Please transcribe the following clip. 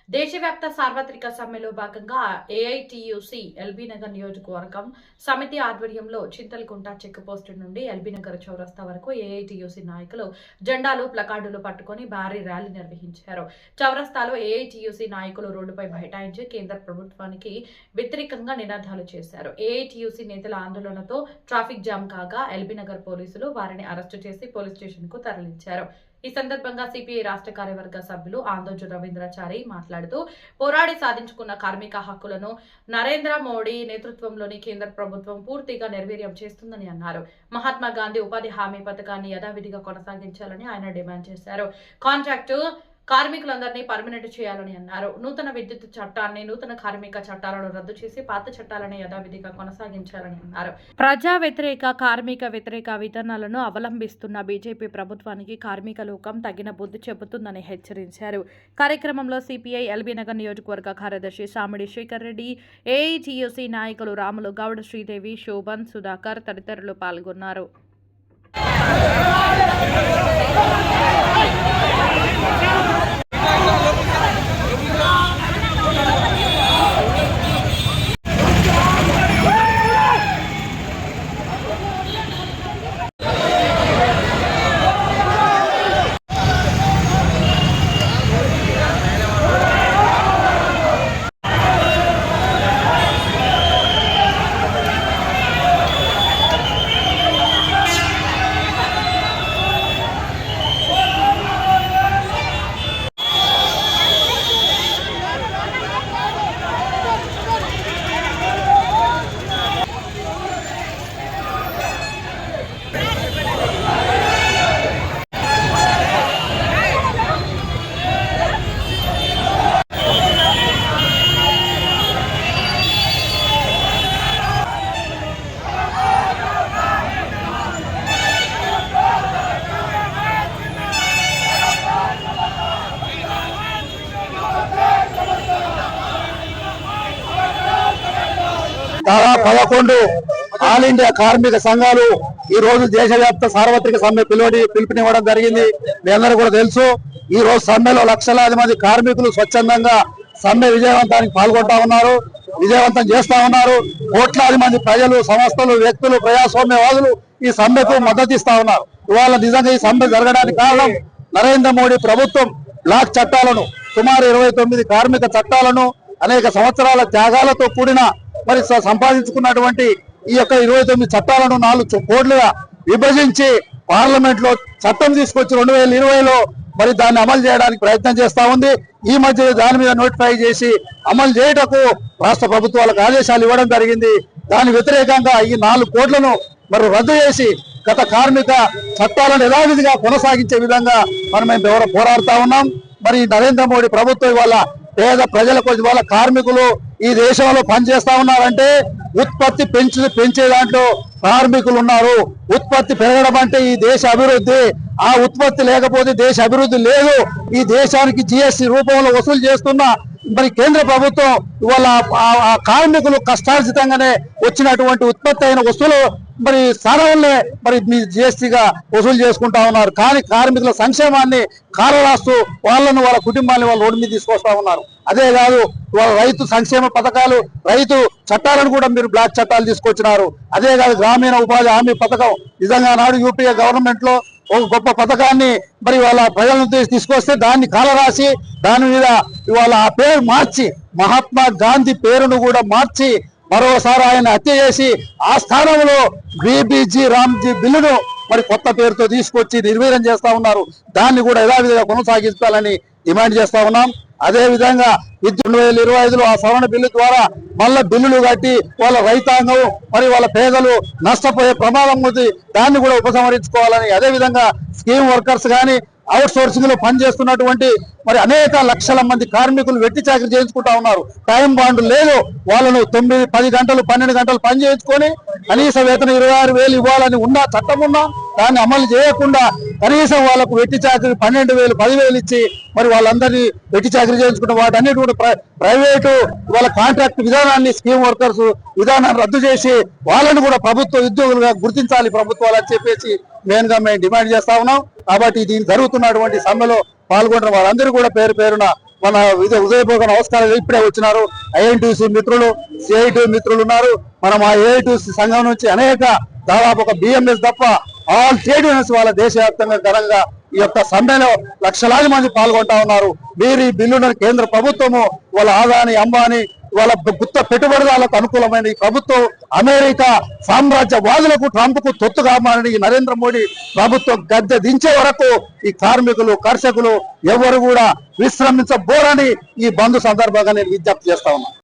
దేశవ్యాప్త సార్వత్రిక సమ్మెలో భాగంగా ఏఐటియుసి ఎల్బీనగర్ నియోజకవర్గం సమితి ఆధ్వర్యంలో చింతలకుంట చెక్ పోస్టు నుండి ఎల్బీనగర్ చౌరస్తా వరకు ఏఐటియుసి నాయకులు జెండాలు ప్లకార్డులు పట్టుకుని భారీ ర్యాలీ నిర్వహించారు. చౌరస్తాలో ఏఐటియుసి నాయకులు రోడ్డుపై బైఠాయించి కేంద్ర ప్రభుత్వానికి వ్యతిరేకంగా నినాదాలు చేశారు. ఏఐటియుసి నేతల ఆందోళనతో ట్రాఫిక్ జామ్ కాగా ఎల్బీనగర్ పోలీసులు వారిని అరెస్టు చేసి పోలీస్ స్టేషన్ కు తరలించారు. ఈ సందర్భంగా సిపిఐ రాష్ట్ర కార్యవర్గ సభ్యులు ఆందోజు రవీంద్రచారి మాట్లాడుతూ పోరాడి సాధించుకున్న కార్మిక హక్కులను నరేంద్ర మోడీ నేతృత్వంలోని కేంద్ర ప్రభుత్వం పూర్తిగా నిర్వీర్యం చేస్తుందని అన్నారు. మహాత్మా గాంధీ ఉపాధి హామీ పథకాన్ని యథావిధిగా కొనసాగించాలని ఆయన డిమాండ్ చేశారు. కాంట్రాక్టు కార్మికులందరినీ పర్మనెంట్ చేయాలని అన్నారు. నూతన విద్యుత్ చట్టాన్ని, నూతన కార్మిక చట్టాలను రద్దు చేసి పాత చట్టాలను యథావిధిగా కొనసాగించాలని అన్నారు. ప్రజా వ్యతిరేక, కార్మిక వ్యతిరేక విధానాలను అవలంబిస్తున్న బీజేపీ ప్రభుత్వానికి కార్మిక లోకం తగిన బుద్ధి చెబుతుందని హెచ్చరించారు. కార్యక్రమంలో సిపిఐ ఎల్బీనగర్ నియోజకవర్గ కార్యదర్శి సామిడి శేఖర్ రెడ్డి, ఏఐటియుసి నాయకులు రాములు గౌడ్, శ్రీదేవి, శోభన్, సుధాకర్ తదితరులు పాల్గొన్నారు. దాదాపు 11 ఆల్ ఇండియా కార్మిక సంఘాలు ఈ రోజు దేశవ్యాప్త సార్వత్రిక సమ్మె పిలుపునివ్వడం జరిగింది. మీ అందరూ కూడా తెలుసు. ఈ రోజు సమ్మెలో లక్షలాది మంది కార్మికులు స్వచ్ఛందంగా సమ్మె విజయవంతానికి పాల్గొంటా ఉన్నారు, విజయవంతం చేస్తా ఉన్నారు. కోట్లాది మంది ప్రజలు, సంస్థలు, వ్యక్తులు, ప్రజాస్వామ్యవాదులు ఈ సమ్మెకు మద్దతు ఇస్తా ఉన్నారు. ఇవాళ నిజంగా ఈ సమ్మె జరగడానికి కారణం నరేంద్ర మోడీ ప్రభుత్వం బ్లాక్ చట్టాలను, సుమారు 29 కార్మిక చట్టాలను అనేక సంవత్సరాల త్యాగాలతో కూడిన మరి సంపాదించుకున్నటువంటి ఈ యొక్క 29 చట్టాలను 4 కోట్లుగా విభజించి పార్లమెంట్ లో చట్టం తీసుకొచ్చి 2020లో మరి దాన్ని అమలు చేయడానికి ప్రయత్నం చేస్తా ఉంది. ఈ మధ్య దాని మీద నోటిఫై చేసి అమలు చేయటకు రాష్ట్ర ప్రభుత్వాలకు ఆదేశాలు ఇవ్వడం జరిగింది. దాని వ్యతిరేకంగా ఈ 4 కోట్లను మరి రద్దు చేసి గత కార్మిక చట్టాలను యథావిధిగా కొనసాగించే విధంగా మనం పోరాడుతా ఉన్నాం. మరి నరేంద్ర మోడీ ప్రభుత్వం ఇవాళ పేద ప్రజలకు, ఇవాళ కార్మికులు ఈ దేశంలో పనిచేస్తా ఉన్నారంటే ఉత్పత్తి పెంచే దాంట్లో కార్మికులు ఉన్నారు. ఉత్పత్తి పెరగడం అంటే ఈ దేశ అభివృద్ధి. ఆ ఉత్పత్తి లేకపోతే దేశ అభివృద్ధి లేదు. ఈ దేశానికి జిఎస్టి రూపంలో వసూలు చేస్తున్న మరి కేంద్ర ప్రభుత్వం ఇవాళ ఆ కార్మికులు కష్టార్జితంగానే వచ్చినటువంటి ఉత్పత్తి అయిన వస్తువులు మరి స్థానంలో మరి మీ జిఎస్టీగా వసూలు చేసుకుంటా ఉన్నారు. కానీ కార్మికుల సంక్షేమాన్ని కాలరాస్తూ వాళ్ళను, వాళ్ళ కుటుంబాన్ని వాళ్ళ రోడ్డు మీద తీసుకొస్తా ఉన్నారు. అదే కాదు, వాళ్ళ రైతు సంక్షేమ పథకాలు, రైతు చట్టాలను కూడా మీరు బ్లాక్ చట్టాలు తీసుకొచ్చినారు. అదే కాదు, గ్రామీణ ఉపాధి హామీ పథకం నిజంగా నాడు యూపీఏ గవర్నమెంట్ లో ఒక గొప్ప పథకాన్ని మరి వాళ్ళ ప్రజలను తీసుకొస్తే దాన్ని కాలరాసి దాని మీద ఇవాళ ఆ పేరు మార్చి మహాత్మా గాంధీ పేరును కూడా మార్చి మరోసారి ఆయన హత్య చేసి ఆ స్థానంలో బీబీజీ రామ్జీ బిల్లును మరి కొత్త పేరుతో తీసుకొచ్చి నిర్వీర్యం చేస్తా ఉన్నారు. దాన్ని కూడా యథావిధిగా కొనసాగించాలని డిమాండ్ చేస్తా ఉన్నాం. అదే విధంగా 2025లో ఆ సవరణ బిల్లు ద్వారా మళ్ళా బిల్లులు కట్టి వాళ్ళ రైతాంగం మరి వాళ్ళ పేదలు నష్టపోయే ప్రమాదం ఉంది. దాన్ని కూడా ఉపసంహరించుకోవాలని, అదే విధంగా స్కీమ్ వర్కర్స్ కానీ అవుట్ సోర్సింగ్ లో పనిచేస్తున్నటువంటి మరి అనేక లక్షల మంది కార్మికులు వెట్టి చాకరీ చేయించుకుంటా ఉన్నారు. టైం బాండ్ లేదు. వాళ్ళను 9, 10 గంటలు, 12 గంటలు పని చేయించుకొని కనీస వేతనం 26,000 ఇవ్వాలని ఉన్న చట్టం ఉన్నా దాన్ని అమలు చేయకుండా కనీసం వాళ్ళకు వెట్టి చాకరీ 12,000, 10,000 ఇచ్చి మరి వాళ్ళందరినీ వెట్టి చాకరీ చేయించుకుంటాం. వాటన్నిటి కూడా ప్రైవేటు వాళ్ళ కాంట్రాక్ట్ విధానాన్ని, స్కీమ్ వర్కర్స్ విధానాన్ని రద్దు చేసి వాళ్ళని కూడా ప్రభుత్వ ఉద్యోగులుగా గుర్తించాలి ప్రభుత్వాలు అని చెప్పేసి మెయిన్ గా మేము డిమాండ్ చేస్తా ఉన్నాం. కాబట్టి దీని జరుగుతున్నటువంటి సమ్మెలో పాల్గొంటున్న వారందరూ కూడా పేరు పేరున మన హృదయపూర్వక నమస్కారాలు. ఇప్పుడే వచ్చినారు ఐఎన్టీసీ మిత్రులు, సిఐటి మిత్రులు ఉన్నారు. మనం ఆ ఏఐటీసీ సంఘం నుంచి అనేక దాదాపు ఒక బిఎంఎస్ తప్ప ఆల్ ట్రేడ్ యూనియన్స్ వాళ్ళ దేశవ్యాప్తంగా ఘనంగా ఈ యొక్క సమ్మెలో లక్షలాది మంది పాల్గొంటా ఉన్నారు. మీరు ఈ బిల్లును కేంద్ర ప్రభుత్వము వాళ్ళ ఆదాని అంబానీ వాళ్ళ గుత్త పెట్టుబడిదారులకు అనుకూలమైన ఈ ప్రభుత్వం అమెరికా సామ్రాజ్యవాదులకు ట్రంప్ కు తొత్తుగా మారిన ఈ నరేంద్ర మోడీ ప్రభుత్వం గద్దె దించే వరకు ఈ కార్మికులు కర్షకులు ఎవరు కూడా విశ్రమించబోరని ఈ బంద్ సందర్భంగా నేను విజ్ఞప్తి చేస్తా ఉన్నా.